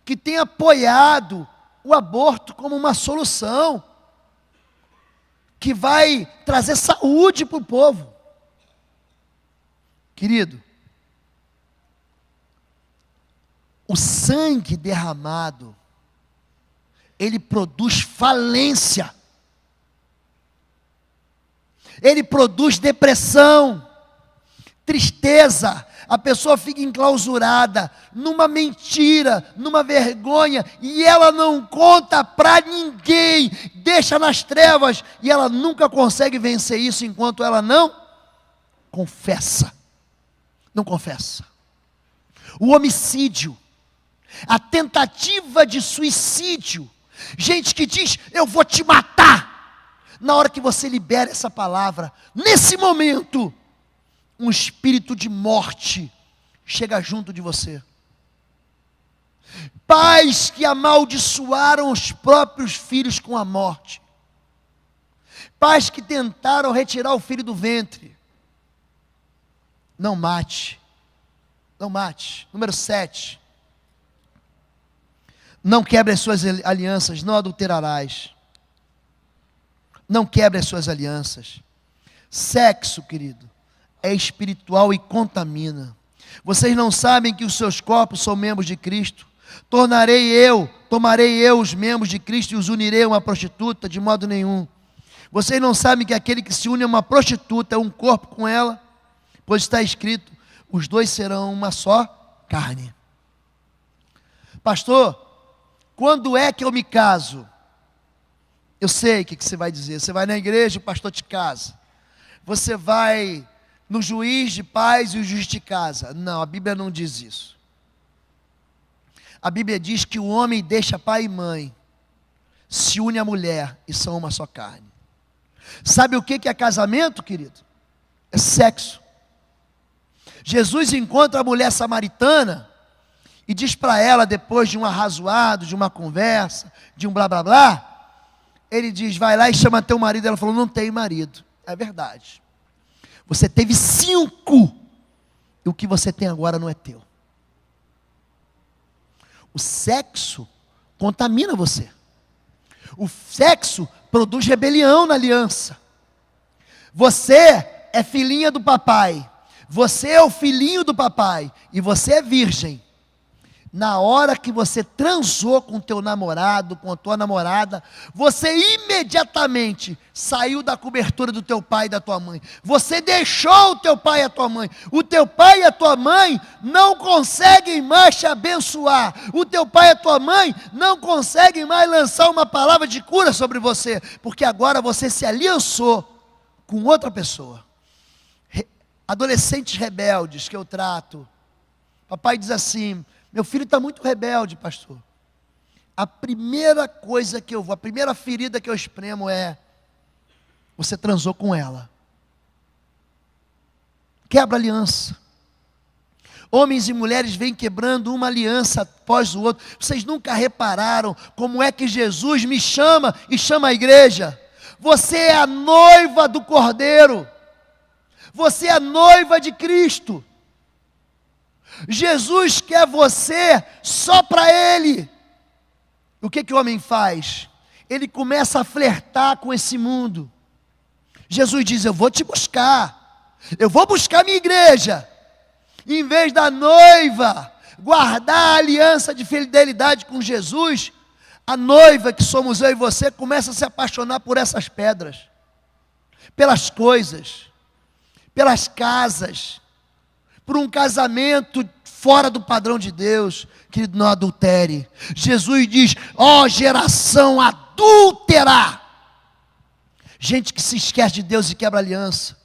que tem apoiado o aborto como uma solução, que vai trazer saúde para o povo. Querido, o sangue derramado, ele produz falência, ele produz depressão, tristeza. A pessoa fica enclausurada numa mentira, numa vergonha, e ela não conta para ninguém, deixa nas trevas, e ela nunca consegue vencer isso enquanto ela não confessa. Não confessa. O homicídio, a tentativa de suicídio, gente que diz: eu vou te matar. Na hora que você libera essa palavra, nesse momento, um espírito de morte chega junto de você. Pais que amaldiçoaram os próprios filhos com a morte. Pais que tentaram retirar o filho do ventre. Não mate. Não mate. Número 7. Não quebre as suas alianças, não adulterarás. Não quebre as suas alianças. Sexo, querido, é espiritual e contamina. Vocês não sabem que os seus corpos são membros de Cristo? Tomarei eu os membros de Cristo e os unirei a uma prostituta? De modo nenhum. Vocês não sabem que aquele que se une a uma prostituta é um corpo com ela? Pois está escrito, os dois serão uma só carne. Pastor, quando é que eu me caso? Eu sei o que você vai dizer. Você vai na igreja, o pastor te casa. Você vai no juiz de paz e o juiz te casa. Não, a Bíblia não diz isso. A Bíblia diz que o homem deixa pai e mãe, se une à mulher e são uma só carne. Sabe o que é casamento, querido? É sexo. Jesus encontra a mulher samaritana e diz para ela, depois de um arrazoado, de uma conversa, de um blá blá blá, ele diz, vai lá e chama teu marido. Ela falou, não tenho marido. É verdade. Você teve 5, e o que você tem agora não é teu. O sexo contamina você. O sexo produz rebelião na aliança. Você é filhinha do papai. Você é o filhinho do papai. E você é virgem. Na hora que você transou com o teu namorado, com a tua namorada, você imediatamente saiu da cobertura do teu pai e da tua mãe. Você deixou o teu pai e a tua mãe. O teu pai e a tua mãe não conseguem mais te abençoar. O teu pai e a tua mãe não conseguem mais lançar uma palavra de cura sobre você, porque agora você se aliançou com outra pessoa. Adolescentes rebeldes que eu trato, papai diz assim, meu filho está muito rebelde, pastor. A primeira coisa que a primeira ferida que eu espremo é, você transou com ela. Quebra a aliança. Homens e mulheres vêm quebrando uma aliança após o outro. Vocês nunca repararam como é que Jesus me chama e chama a igreja? Você é a noiva do Cordeiro. Você é a noiva de Cristo. Jesus quer você só para Ele. O que o homem faz? Ele começa a flertar com esse mundo. Jesus diz, eu vou te buscar. Eu vou buscar minha igreja. Em vez da noiva guardar a aliança de fidelidade com Jesus, a noiva que somos eu e você começa a se apaixonar por essas pedras, pelas coisas, pelas casas, por um casamento fora do padrão de Deus. Querido, não adultere. Jesus diz, ó geração adúltera. Gente que se esquece de Deus e quebra aliança.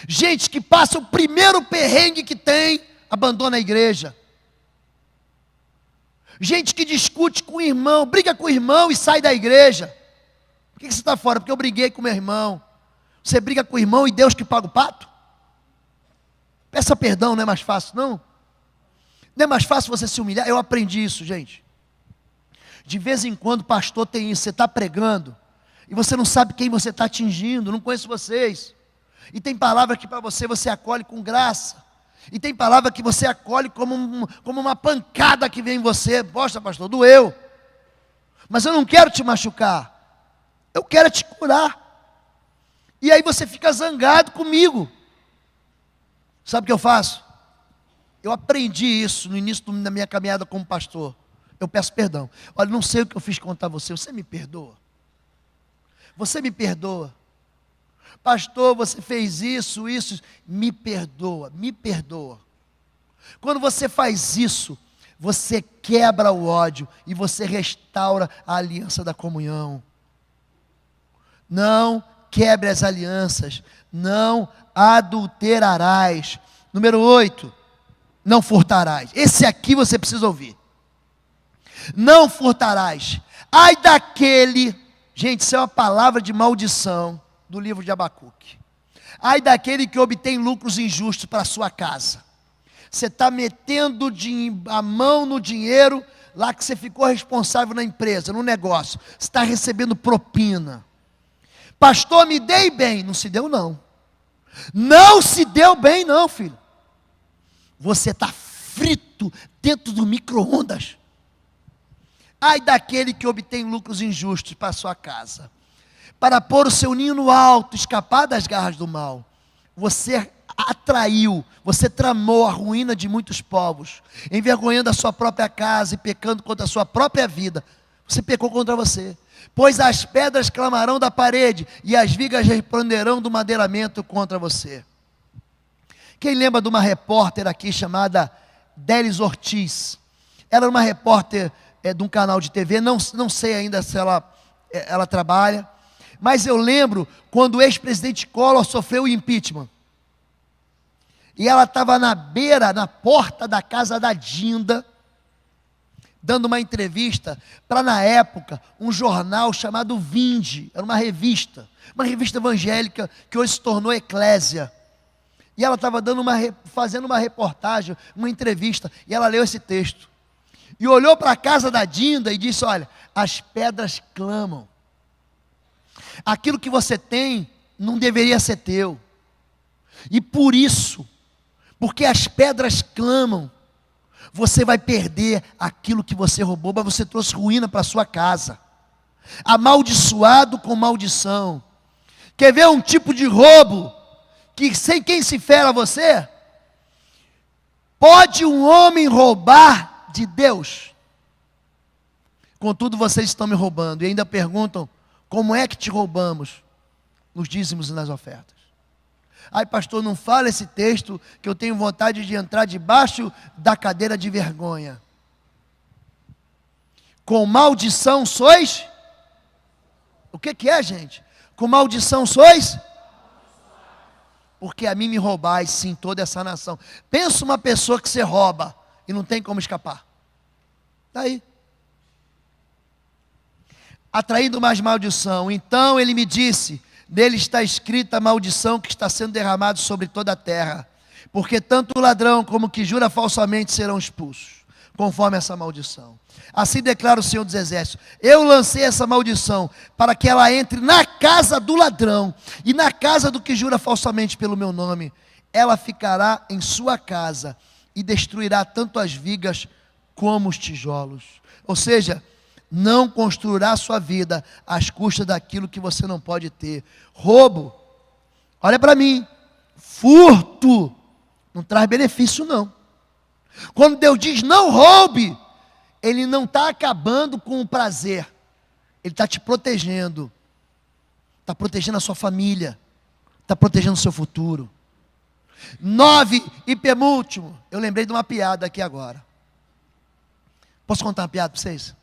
Gente que passa o primeiro perrengue que tem, abandona a igreja. Gente que discute com o irmão, briga com o irmão e sai da igreja. Por que você está fora? Porque eu briguei com meu irmão. Você briga com o irmão e Deus que paga o pato? Peça perdão, não é mais fácil, não? Não é mais fácil você se humilhar? Eu aprendi isso, gente. De vez em quando, pastor, tem isso. Você está pregando e você não sabe quem você está atingindo. Não conheço vocês. E tem palavra que para você acolhe com graça. E tem palavra que você acolhe como uma pancada que vem em você. Poxa, pastor, doeu. Mas eu não quero te machucar. Eu quero te curar. E aí você fica zangado comigo. Sabe o que eu faço? Eu aprendi isso no início da minha caminhada como pastor. Eu peço perdão. Olha, não sei o que eu fiz contra você. Você me perdoa? Você me perdoa? Pastor, você fez isso. Me perdoa, me perdoa. Quando você faz isso, você quebra o ódio e você restaura a aliança da comunhão. Não quebre as alianças, não adulterarás. Número 8, não furtarás. Esse aqui você precisa ouvir. Não furtarás. Ai daquele, gente, isso é uma palavra de maldição do livro de Abacuque. Ai daquele que obtém lucros injustos para a sua casa. Você está metendo a mão no dinheiro lá que você ficou responsável na empresa, no negócio. Você está recebendo propina. Pastor, me dei bem. Não se deu não. Não se deu bem não, filho. Você está frito dentro do micro-ondas. Ai daquele que obtém lucros injustos para a sua casa, para pôr o seu ninho no alto, escapar das garras do mal. Você atraiu, você tramou a ruína de muitos povos, envergonhando a sua própria casa e pecando contra a sua própria vida. Você pecou contra você. Pois as pedras clamarão da parede e as vigas responderão do madeiramento contra você. Quem lembra de uma repórter aqui chamada Délis Ortiz? Ela era uma repórter de um canal de TV, não sei ainda se ela trabalha, mas eu lembro quando o ex-presidente Collor sofreu o impeachment. E ela estava na porta da casa da Dinda, dando uma entrevista para, na época, um jornal chamado Vinde. Era uma revista evangélica que hoje se tornou Eclésia. E ela estava fazendo uma reportagem, uma entrevista, e ela leu esse texto. E olhou para a casa da Dinda e disse: olha, as pedras clamam. Aquilo que você tem não deveria ser teu. E por isso, porque as pedras clamam, você vai perder aquilo que você roubou, mas você trouxe ruína para a sua casa. Amaldiçoado com maldição. Quer ver um tipo de roubo que sem quem se fera você? Pode um homem roubar de Deus? Contudo, vocês estão me roubando. E ainda perguntam: como é que te roubamos? Nos dízimos e nas ofertas. Ai, pastor, não fala esse texto, que eu tenho vontade de entrar debaixo da cadeira de vergonha. Com maldição sois? O que é, gente? Com maldição sois? Porque a mim me roubais, sim, toda essa nação. Pensa uma pessoa que você rouba e não tem como escapar. Daí. Atraindo mais maldição. Então ele me disse: nele está escrita a maldição que está sendo derramada sobre toda a terra, porque tanto o ladrão como o que jura falsamente serão expulsos, conforme essa maldição. Assim declara o Senhor dos Exércitos: eu lancei essa maldição para que ela entre na casa do ladrão e na casa do que jura falsamente pelo meu nome. Ela ficará em sua casa e destruirá tanto as vigas como os tijolos. Ou seja, não construirá sua vida às custas daquilo que você não pode ter. Roubo, olha para mim, furto, não traz benefício não. Quando Deus diz não roube, Ele não está acabando com o prazer, Ele está te protegendo, está protegendo a sua família, está protegendo o seu futuro. 9, e penúltimo, eu lembrei de uma piada aqui agora. Posso contar uma piada para vocês?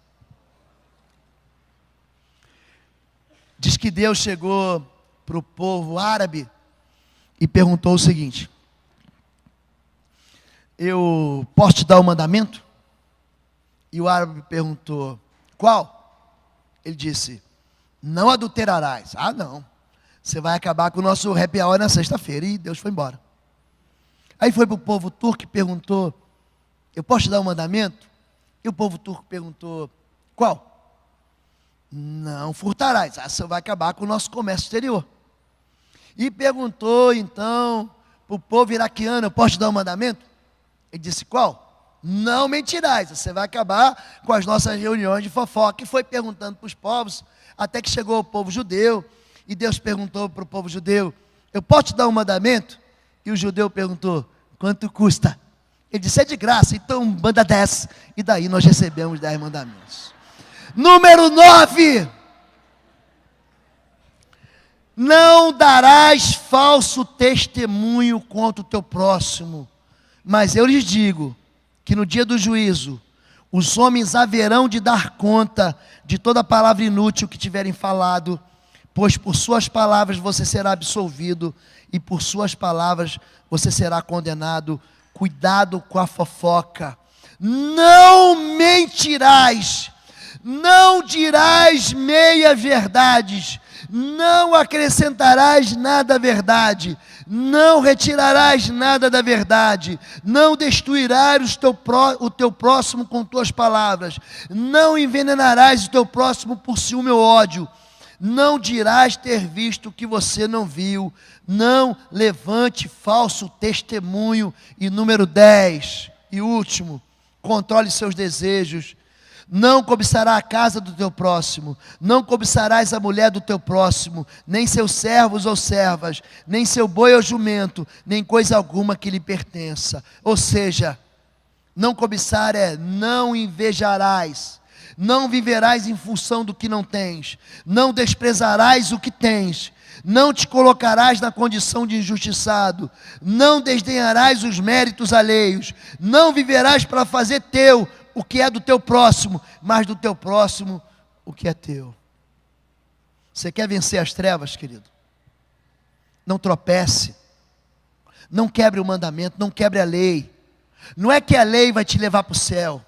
Diz que Deus chegou para o povo árabe e perguntou o seguinte: eu posso te dar um mandamento? E o árabe perguntou: qual? Ele disse: não adulterarás. Ah, não, você vai acabar com o nosso happy hour na sexta-feira. E Deus foi embora. Aí foi para o povo turco e perguntou: eu posso te dar um mandamento? E o povo turco perguntou: qual? Não furtarás. Ah, você vai acabar com o nosso comércio exterior. E perguntou então para o povo iraquiano: eu posso te dar um mandamento? Ele disse: qual? Não mentirás. Você vai acabar com as nossas reuniões de fofoca. E foi perguntando para os povos, até que chegou o povo judeu. E Deus perguntou para o povo judeu: eu posso te dar um mandamento? E o judeu perguntou: quanto custa? Ele disse: é de graça, então manda 10. E daí nós recebemos 10 mandamentos. Número 9. Não darás falso testemunho contra o teu próximo, mas eu lhes digo que no dia do juízo os homens haverão de dar conta de toda palavra inútil que tiverem falado, pois por suas palavras você será absolvido e por suas palavras você será condenado. Cuidado com a fofoca. Não mentirás. Não dirás meia-verdades, não acrescentarás nada à verdade, não retirarás nada da verdade, não destruirás o teu próximo com tuas palavras, não envenenarás o teu próximo por ciúme ou ódio, não dirás ter visto o que você não viu, não levante falso testemunho. E número 10, e último, controle seus desejos. Não cobiçará a casa do teu próximo, não cobiçarás a mulher do teu próximo, nem seus servos ou servas, nem seu boi ou jumento, nem coisa alguma que lhe pertença. Ou seja, não cobiçar é não invejarás, não viverás em função do que não tens, não desprezarás o que tens, não te colocarás na condição de injustiçado, não desdenharás os méritos alheios, não viverás para fazer teu o que é do teu próximo, mas do teu próximo o que é teu. Você quer vencer as trevas, querido? Não tropece, não quebre o mandamento, não quebre a lei. Não é que a lei vai te levar para o céu,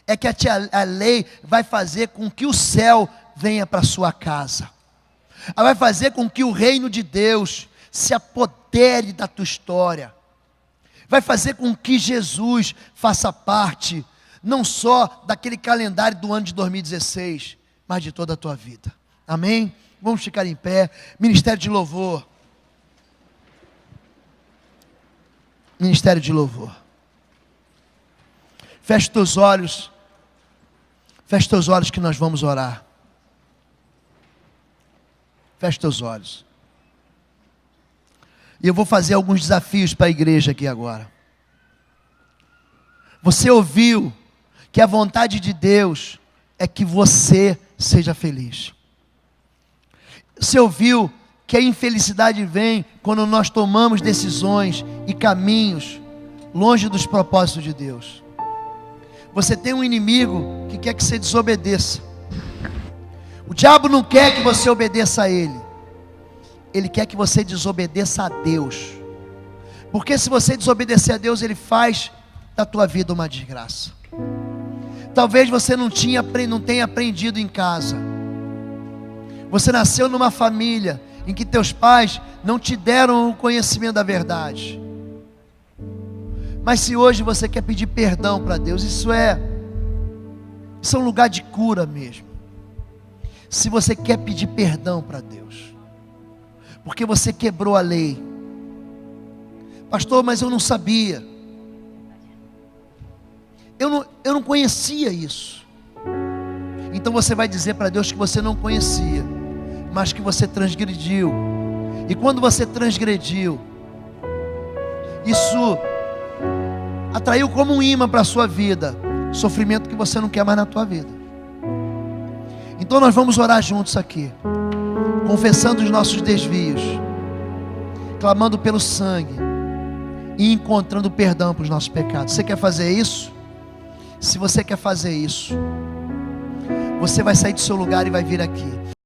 é que a lei vai fazer com que o céu venha para a sua casa. Ela vai fazer com que o reino de Deus se apodere da tua história. Vai fazer com que Jesus faça parte, não só daquele calendário do ano de 2016, mas de toda a tua vida. Amém? Vamos ficar em pé. Ministério de louvor. Ministério de louvor. Feche teus olhos. Feche teus olhos que nós vamos orar. Feche teus olhos. E eu vou fazer alguns desafios para a igreja aqui agora. Você ouviu que a vontade de Deus é que você seja feliz. Você ouviu que a infelicidade vem quando nós tomamos decisões e caminhos longe dos propósitos de Deus. Você tem um inimigo que quer que você desobedeça. O diabo não quer que você obedeça a ele. Ele quer que você desobedeça a Deus. Porque se você desobedecer a Deus, ele faz da tua vida uma desgraça. Talvez você não tenha aprendido em casa. Você nasceu numa família em que teus pais não te deram o conhecimento da verdade. Mas se hoje você quer pedir perdão para Deus, isso é um lugar de cura mesmo. Se você quer pedir perdão para Deus, porque você quebrou a lei. Pastor, mas eu não sabia. Eu não conhecia isso. Então você vai dizer para Deus que você não conhecia, mas que você transgrediu. E quando você transgrediu, isso atraiu como um imã para a sua vida sofrimento que você não quer mais na tua vida. Então nós vamos orar juntos aqui, confessando os nossos desvios, clamando pelo sangue e encontrando perdão para os nossos pecados. Você quer fazer isso? Se você quer fazer isso, você vai sair do seu lugar e vai vir aqui.